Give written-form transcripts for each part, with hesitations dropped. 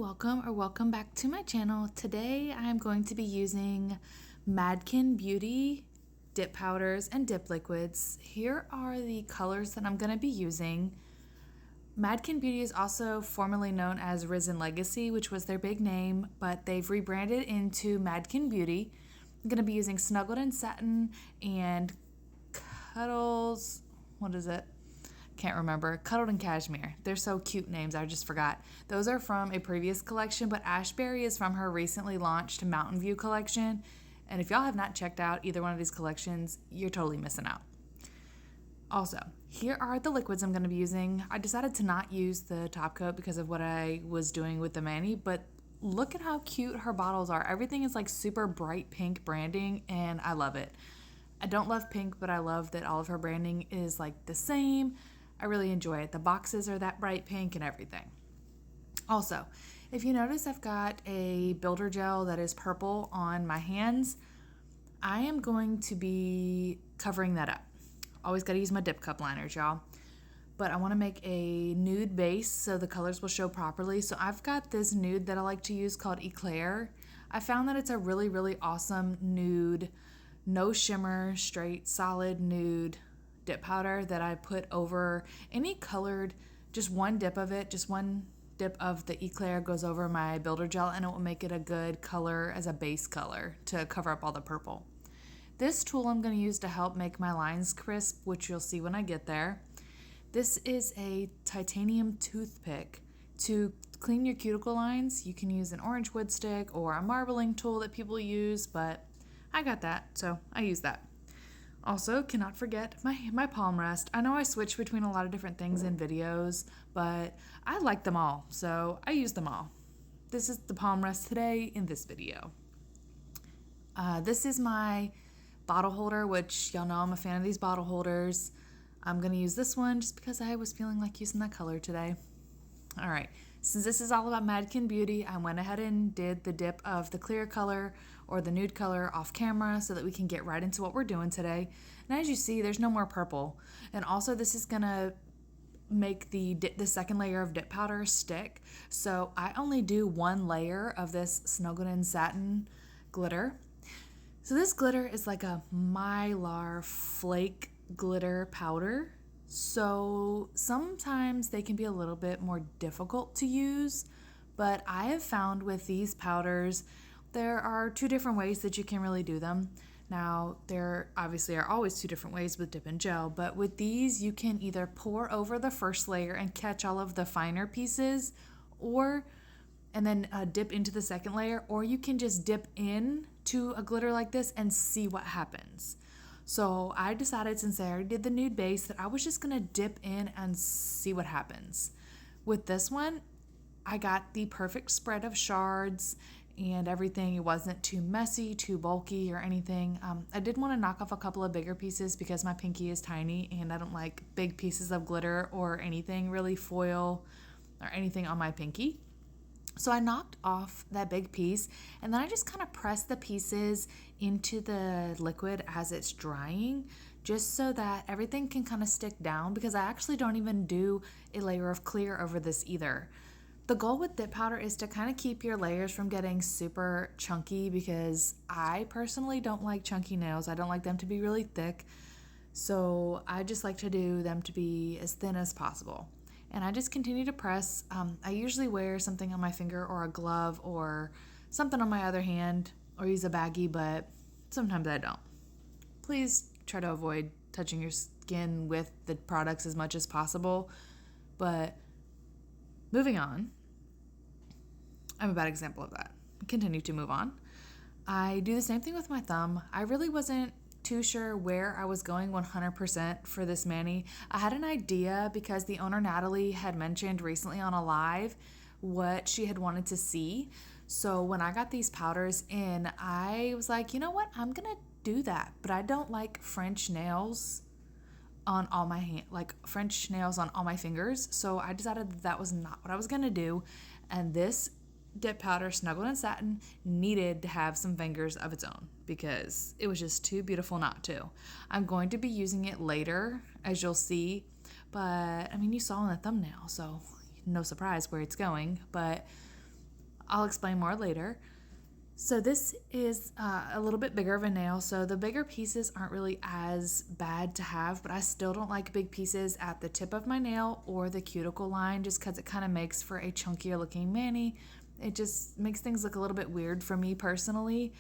welcome back to my channel. Today I'm going to be using MadKin Beauty dip powders and dip liquids. Here are the colors that I'm going to be using. MadKin Beauty is also formerly known as Resin Legacy, which was their big name, but they've rebranded into MadKin Beauty. I'm going to be using Snuggled and Satin and Cuddles, what is it? Can't remember. Cuddled and Cashmere. They're so cute names, I just forgot. Those are from a previous collection, but Ashberry is from her recently launched Mountain View collection. And if y'all have not checked out either one of these collections, you're totally missing out. Also, here are the liquids I'm going to be using. I decided to not use the top coat because of what I was doing with the mani, but look at how cute her bottles are. Everything is like super bright pink branding, and I love it. I don't love pink, but I love that all of her branding is like the same. I really enjoy it. The boxes are that bright pink and everything. Also, if you notice, I've got a builder gel that is purple on my hands. I am going to be covering that up. Always got to use my Dipcup Liners, y'all. But I want to make a nude base so the colors will show properly. So I've got this nude that I like to use called Eclair. I found that it's a really, really awesome nude, no shimmer, straight, solid nude dip powder that I put over any colored, just one dip of it, just one dip of the Eclair goes over my builder gel, and it will make it a good color as a base color to cover up all the purple. This tool I'm going to use to help make my lines crisp, which you'll see when I get there. This is a titanium toothpick. To clean your cuticle lines, you can use an orange wood stick or a marbling tool that people use, but I got that, so I use that. Also, cannot forget my palm rest. I know I switch between a lot of different things in videos, but I like them all, so I use them all. This is the palm rest today in this video. This is my bottle holder, which y'all know I'm a fan of these bottle holders. I'm going to use this one just because I was feeling like using that color today. All right, since this is all about MadKin Beauty, I went ahead and did the dip of the clear color or the nude color off camera so that we can get right into what we're doing today. And as you see, there's no more purple. And also this is gonna make the second layer of dip powder stick. So I only do one layer of this Snuggled and Satin glitter. So this glitter is like a Mylar Flake glitter powder. So sometimes they can be a little bit more difficult to use, but I have found with these powders, there are two different ways that you can really do them. Now, there obviously are always two different ways with dip and gel, but with these, you can either pour over the first layer and catch all of the finer pieces, and then dip into the second layer, or you can just dip in to a glitter like this and see what happens. So I decided, since I already did the nude base, that I was just going to dip in and see what happens. With this one, I got the perfect spread of shards and everything. It wasn't too messy, too bulky or anything. I did want to knock off a couple of bigger pieces because my pinky is tiny and I don't like big pieces of glitter or anything really foil or anything on my pinky. So I knocked off that big piece, and then I just kind of pressed the pieces into the liquid as it's drying, just so that everything can kind of stick down, because I actually don't even do a layer of clear over this either. The goal with dip powder is to kind of keep your layers from getting super chunky, because I personally don't like chunky nails. I don't like them to be really thick, so I just like to do them to be as thin as possible. And I just continue to press. I usually wear something on my finger or a glove or something on my other hand, or use a baggie, but sometimes I don't. Please try to avoid touching your skin with the products as much as possible. But moving on, I'm a bad example of that. Continue to move on. I do the same thing with my thumb. I really wasn't too sure where I was going 100% for this mani. I had an idea because the owner Natalie had mentioned recently on a live what she had wanted to see. So when I got these powders in, I was like, you know what? I'm gonna do that. But I don't like French nails on all my French nails on all my fingers. So I decided that was not what I was gonna do. And this dip powder, Snuggled and Satin, needed to have some fingers of its own because it was just too beautiful not to. I'm going to be using it later, as you'll see, but I mean, you saw in the thumbnail, so no surprise where it's going. But I'll explain more later. So this is a little bit bigger of a nail, so the bigger pieces aren't really as bad to have, but I still don't like big pieces at the tip of my nail or the cuticle line just because it kind of makes for a chunkier looking mani. It just makes things look a little bit weird for me personally.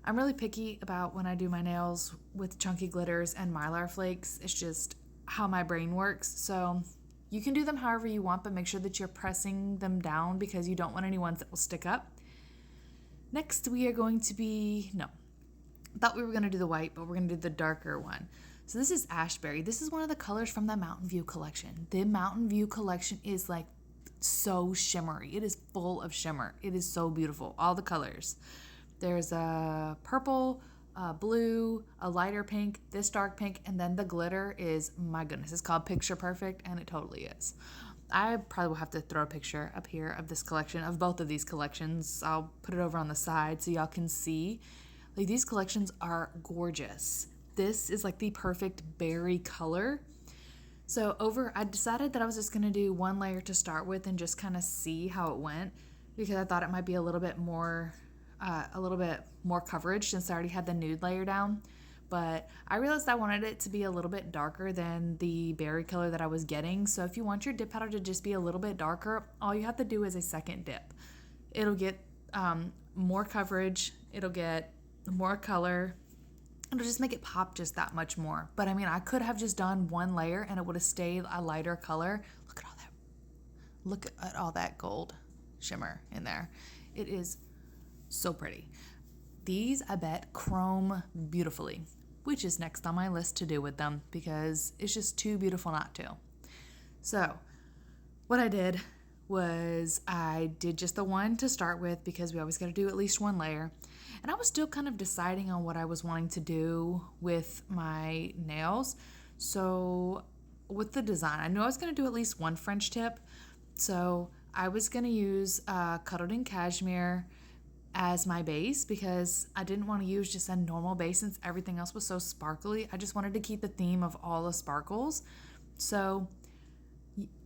I'm really picky about when I do my nails with chunky glitters and Mylar flakes. It's just how my brain works. So you can do them however you want, but make sure that you're pressing them down because you don't want any ones that will stick up. Next, we are going to be, no, I thought we were going to do the white, but we're going to do the darker one. So this is Ashberry. This is one of the colors from the Mountain View collection. The Mountain View collection is like so shimmery. It is full of shimmer. It is so beautiful. All the colors. There's a purple, a blue, a lighter pink, this dark pink, and then the glitter is, my goodness, it's called Picture Perfect, and it totally is. I probably will have to throw a picture up here of this collection, of both of these collections. I'll put it over on the side so y'all can see. Like, these collections are gorgeous. This is like the perfect berry color. So I decided that I was just going to do one layer to start with and just kind of see how it went because I thought it might be a little bit more coverage since I already had the nude layer down. But I realized I wanted it to be a little bit darker than the berry color that I was getting. So if you want your dip powder to just be a little bit darker, all you have to do is a second dip. It'll get more coverage. It'll get more color. It'll just make it pop just that much more. But I mean, I could have just done one layer and it would have stayed a lighter color. Look at all that. Look at all that gold shimmer in there. It is so pretty. These, I bet, chrome beautifully, which is next on my list to do with them because it's just too beautiful not to. So what I did was I did just the one to start with because we always got to do at least one layer. And I was still kind of deciding on what I was wanting to do with my nails. So with the design, I knew I was going to do at least one French tip. So I was going to use Cuddled in Cashmere as my base because I didn't want to use just a normal base since everything else was so sparkly. I just wanted to keep the theme of all the sparkles. So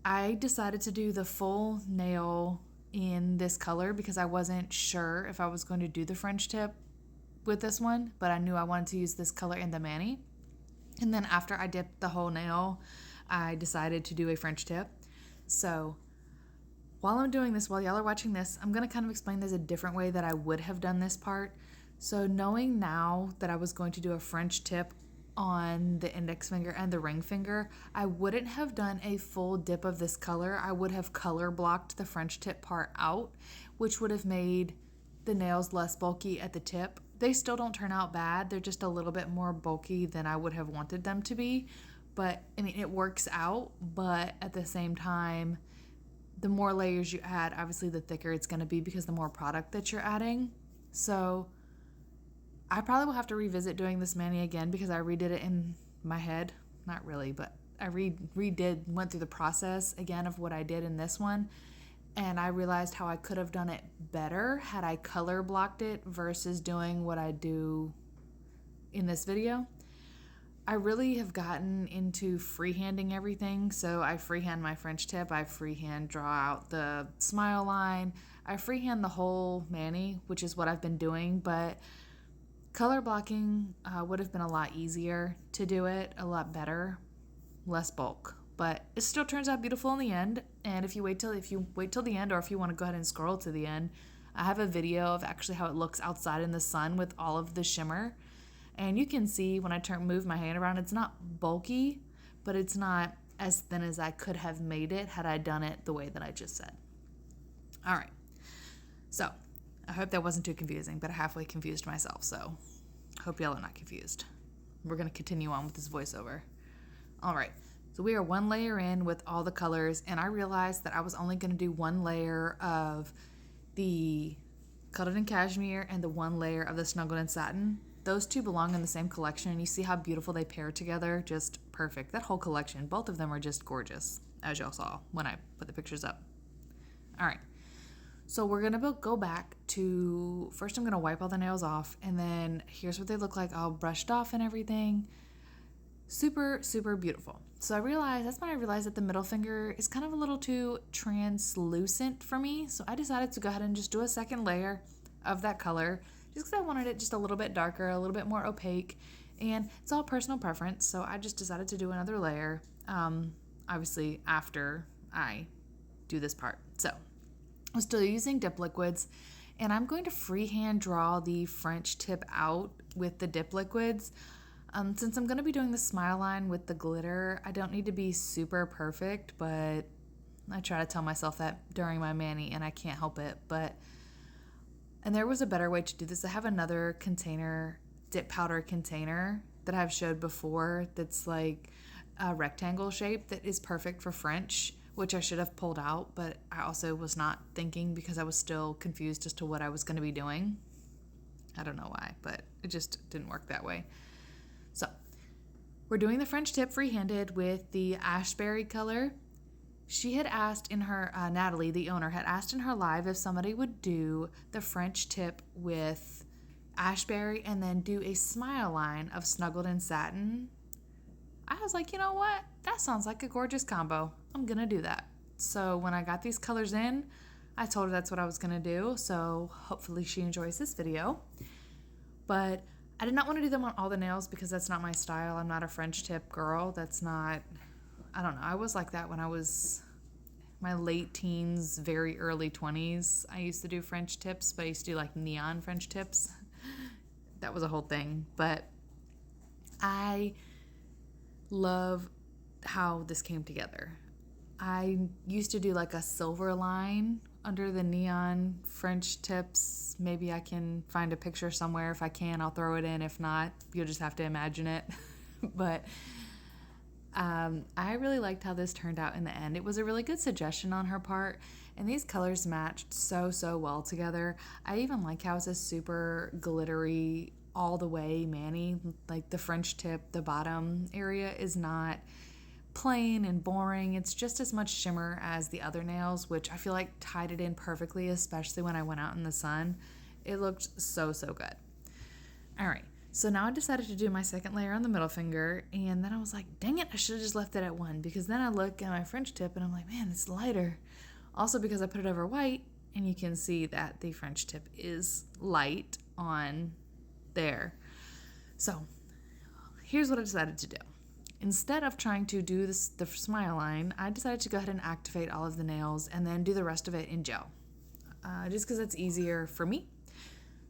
I decided to do the full nail in this color because I wasn't sure if I was going to do the French tip with this one, but I knew I wanted to use this color in the mani. And then after I dipped the whole nail, I decided to do a French tip. So while I'm doing this, while y'all are watching this, I'm going to kind of explain there's a different way that I would have done this part. So knowing now that I was going to do a French tip on the index finger and the ring finger, I wouldn't have done a full dip of this color. I would have color blocked the French tip part out, which would have made the nails less bulky at the tip. They still don't turn out bad. They're just a little bit more bulky than I would have wanted them to be. But, I mean, it works out, but at the same time, the more layers you add, obviously the thicker it's going to be because the more product that you're adding. So I probably will have to revisit doing this mani again because I redid it in my head. Not really, but I went through the process again of what I did in this one. And I realized how I could have done it better had I color blocked it versus doing what I do in this video. I really have gotten into freehanding everything. So I freehand my French tip, I freehand draw out the smile line, I freehand the whole mani, which is what I've been doing, but color blocking would have been a lot easier to do it, a lot better, less bulk. But it still turns out beautiful in the end. And if you wait till the end, or if you want to go ahead and scroll to the end, I have a video of actually how it looks outside in the sun with all of the shimmer. And you can see when I move my hand around, it's not bulky, but it's not as thin as I could have made it had I done it the way that I just said. All right. So I hope that wasn't too confusing, but I halfway confused myself. So I hope y'all are not confused. We're going to continue on with this voiceover. All right. So we are one layer in with all the colors, and I realized that I was only going to do one layer of the Cuddled in Cashmere and the one layer of the Snuggled in Satin. Those two belong in the same collection, and you see how beautiful they pair together? Just perfect. That whole collection, both of them are just gorgeous, as y'all saw when I put the pictures up. All right. So we're going to go back to, first I'm going to wipe all the nails off, and then here's what they look like all brushed off and everything. Super, super beautiful. So that's when I realized that the middle finger is kind of a little too translucent for me. So I decided to go ahead and just do a second layer of that color just because I wanted it just a little bit darker, a little bit more opaque. And it's all personal preference. So I just decided to do another layer, obviously after I do this part. So I'm still using dip liquids, and I'm going to freehand draw the French tip out with the dip liquids. Since I'm going to be doing the smile line with the glitter, I don't need to be super perfect, but I try to tell myself that during my mani, and I can't help it. And there was a better way to do this. I have another container, dip powder container that I've showed before that's like a rectangle shape that is perfect for French, which I should have pulled out, but I also was not thinking because I was still confused as to what I was going to be doing. I don't know why, but it just didn't work that way. So we're doing the French tip free-handed with the Ashberry color. She had asked in her, Natalie, the owner, had asked in her live if somebody would do the French tip with Ashberry and then do a smile line of Snuggled and Satin. I was like, you know what? That sounds like a gorgeous combo. I'm going to do that. So when I got these colors in, I told her that's what I was going to do. So hopefully she enjoys this video. But I did not want to do them on all the nails because that's not my style. I'm not a French tip girl. That's not, I don't know. I was like that when I was my late teens, very early 20s. I used to do French tips, but I used to do like neon French tips. That was a whole thing. But I love how this came together. I used to do like a silver line under the neon French tips. Maybe I can find a picture somewhere. If I can, I'll throw it in. If not, you'll just have to imagine it. But I really liked how this turned out in the end. It was a really good suggestion on her part, and these colors matched so well together. I even like how it's a super glittery all the way mani. Like the French tip, the bottom area is not plain and boring. It's just as much shimmer as the other nails, which I feel like tied it in perfectly, especially when I went out in the sun. It looked so good. All right, so now I decided to do my second layer on the middle finger, and then I was like, dang it, I should have just left it at 1, because then I look at my French tip and I'm like, man, it's lighter. Also because I put it over white, and you can see that the French tip is light on there. So here's what I decided to do. Instead of trying to do the smile line, I decided to go ahead and activate all of the nails and then do the rest of it in gel, just because it's easier for me.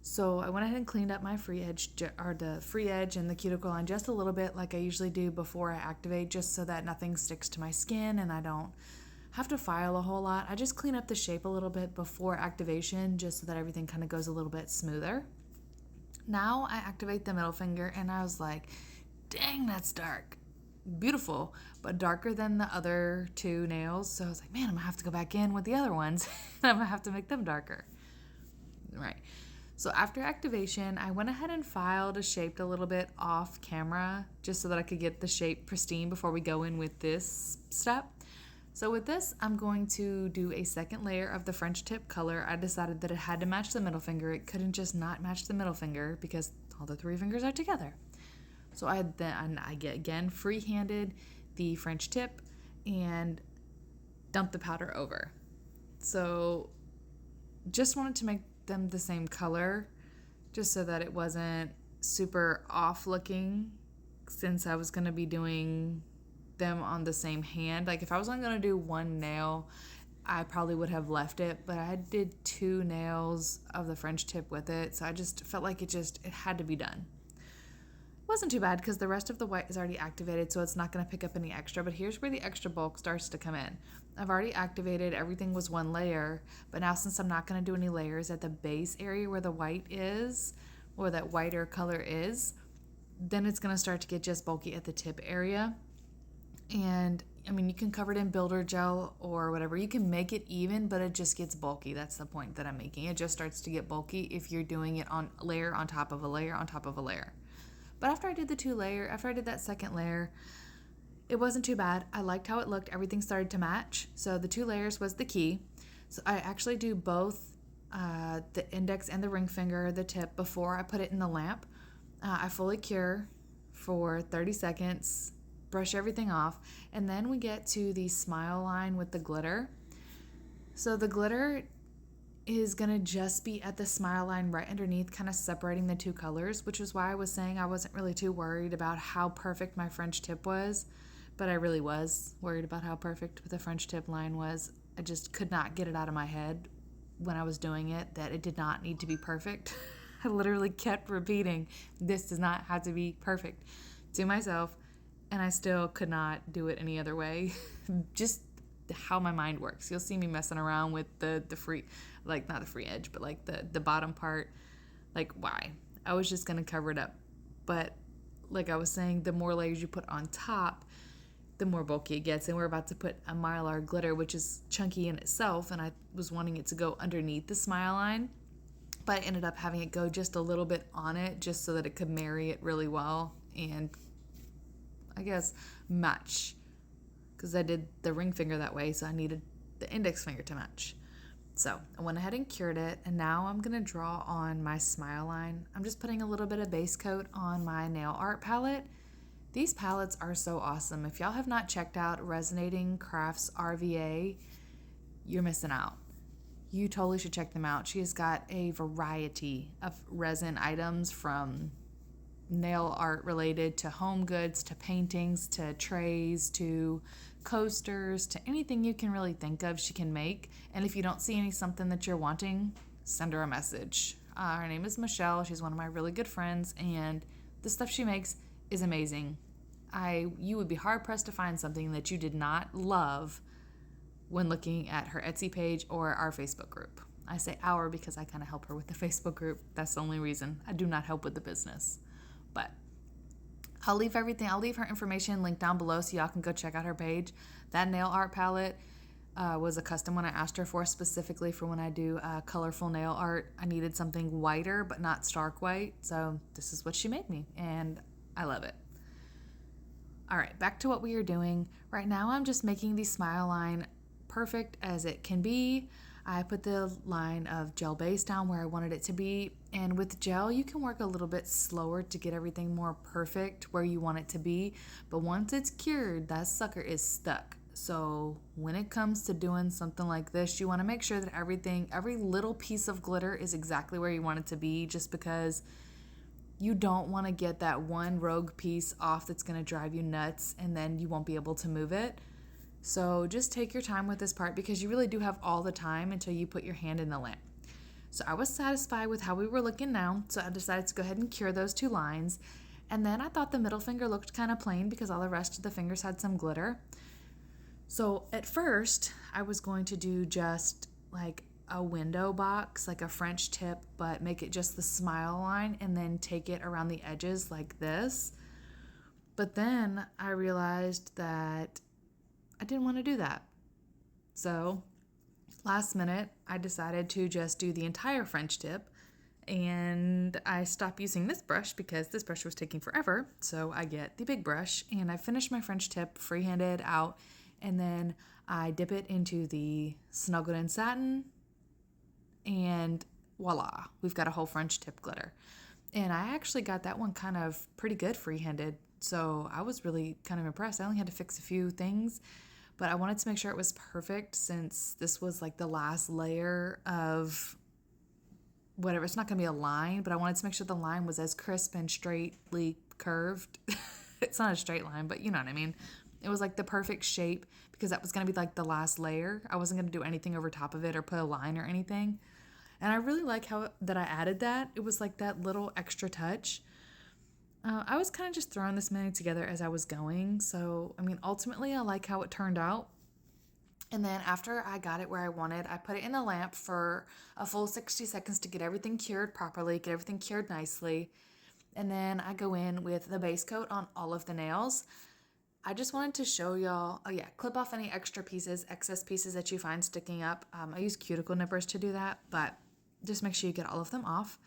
So I went ahead and cleaned up my free edge, or the free edge and the cuticle line just a little bit, like I usually do before I activate, just so that nothing sticks to my skin and I don't have to file a whole lot. I just clean up the shape a little bit before activation, just so that everything kind of goes a little bit smoother. Now I activate the middle finger, and I was like, dang, that's dark. Beautiful, but darker than the other 2 nails. So I was like, man, I'm gonna have to go back in with the other ones. I'm gonna have to make them darker. Right. So after activation, I went ahead and filed a shape a little bit off camera, just so that I could get the shape pristine before we go in with this step. So with this, I'm going to do a second layer of the French tip color. I decided that it had to match the middle finger. It couldn't just not match the middle finger because all the 3 fingers are together. So I get again free-handed the French tip and dump the powder over. So just wanted to make them the same color, just so that it wasn't super off looking, since I was going to be doing them on the same hand. Like if I was only going to do 1 nail, I probably would have left it, but I did 2 nails of the French tip with it, so I just felt like it had to be done. It wasn't too bad because the rest of the white is already activated, so it's not going to pick up any extra, but here's where the extra bulk starts to come in. I've already activated, everything was 1 layer, but now since I'm not going to do any layers at the base area where the white is, or that whiter color is, then it's going to start to get just bulky at the tip area. And I mean, you can cover it in builder gel or whatever. You can make it even, but it just gets bulky. That's the point that I'm making. It just starts to get bulky if you're doing it on layer on top of a layer on top of a layer. But after I did after I did that second layer, it wasn't too bad. I liked how it looked. Everything started to match. So the 2 layers was the key. So I actually do both the index and the ring finger, the tip, before I put it in the lamp. I fully cure for 30 seconds brush everything off. And then we get to the smile line with the glitter. So the glitter is going to just be at the smile line right underneath, kind of separating the two colors, which is why I was saying I wasn't really too worried about how perfect my French tip was, but I really was worried about how perfect the French tip line was. I just could not get it out of my head when I was doing it that it did not need to be perfect. I literally kept repeating, this does not have to be perfect to myself, and I still could not do it any other way. Just how my mind works. You'll see me messing around with the free, like not the free edge, but like the bottom part. Like, why? I was just going to cover it up. But like I was saying, the more layers you put on top, the more bulky it gets. And we're about to put a Mylar glitter, which is chunky in itself, and I was wanting it to go underneath the smile line, but I ended up having it go just a little bit on it just so that it could marry it really well and I guess match, because I did the ring finger that way, so I needed the index finger to match. So I went ahead and cured it, and now I'm going to draw on my smile line. I'm just putting a little bit of base coat on my nail art palette. These palettes are so awesome. If y'all have not checked out Resinating Crafts RVA, you're missing out. You totally should check them out. She has got a variety of resin items, from nail art related to home goods to paintings to trays to coasters to anything you can really think of she can make. And if you don't see something that you're wanting, send her a message. Her name is Michelle. She's one of my really good friends, and the stuff she makes is amazing. You would be hard pressed to find something that you did not love when looking at her Etsy page or our Facebook group. I say our because I kind of help her with the Facebook group. That's the only reason. I do not help with the business. But I'll leave her information linked down below so y'all can go check out her page. That nail art palette was a custom one I asked her for, specifically for when I do colorful nail art. I needed something whiter but not stark white, so this is what she made me, and I love it. All right, back to what we are doing. Right now I'm just making the smile line perfect as it can be. I put the line of gel base down where I wanted it to be, and with gel you can work a little bit slower to get everything more perfect where you want it to be, but once it's cured, that sucker is stuck. So when it comes to doing something like this, you want to make sure that every little piece of glitter is exactly where you want it to be, just because you don't want to get that one rogue piece off that's going to drive you nuts and then you won't be able to move it. So just take your time with this part, because you really do have all the time until you put your hand in the lamp. So I was satisfied with how we were looking now, so I decided to go ahead and cure those two lines. And then I thought the middle finger looked kind of plain because all the rest of the fingers had some glitter. So at first, I was going to do just like a window box, like a French tip, but make it just the smile line and then take it around the edges like this. But then I realized that I didn't want to do that. So last minute, I decided to just do the entire French tip, and I stopped using this brush because this brush was taking forever. So I get the big brush, and I finish my French tip free-handed out, and then I dip it into the Snuggled in Satin, and voila, we've got a whole French tip glitter. And I actually got that one kind of pretty good free-handed, so I was really kind of impressed. I only had to fix a few things, but I wanted to make sure it was perfect since this was like the last layer of whatever. It's not going to be a line, but I wanted to make sure the line was as crisp and straightly curved. It's not a straight line, but you know what I mean. It was like the perfect shape because that was going to be like the last layer. I wasn't going to do anything over top of it or put a line or anything. And I really like how that I added that. It was like that little extra touch. I was kind of just throwing this mini together as I was going. So, I mean, ultimately, I like how it turned out. And then after I got it where I wanted, I put it in the lamp for a full 60 seconds to get everything cured properly, get everything cured nicely. And then I go in with the base coat on all of the nails. I just wanted to show y'all, clip off any extra pieces, excess pieces that you find sticking up. I use cuticle nippers to do that, but just make sure you get all of them off.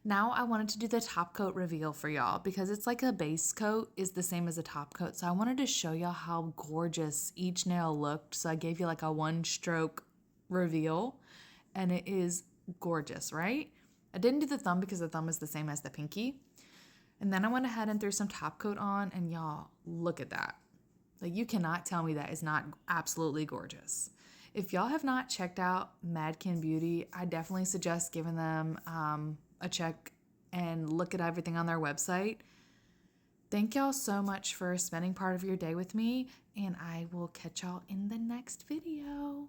Now I wanted to do the top coat reveal for y'all because it's like a base coat is the same as a top coat. So I wanted to show y'all how gorgeous each nail looked. So I gave you like a one stroke reveal and it is gorgeous, right? I didn't do the thumb because the thumb is the same as the pinky. And then I went ahead and threw some top coat on and y'all, look at that. Like, you cannot tell me that is not absolutely gorgeous. If y'all have not checked out MadKin Beauty, I definitely suggest giving them a check and look at everything on their website. Thank y'all so much for spending part of your day with me, and I will catch y'all in the next video.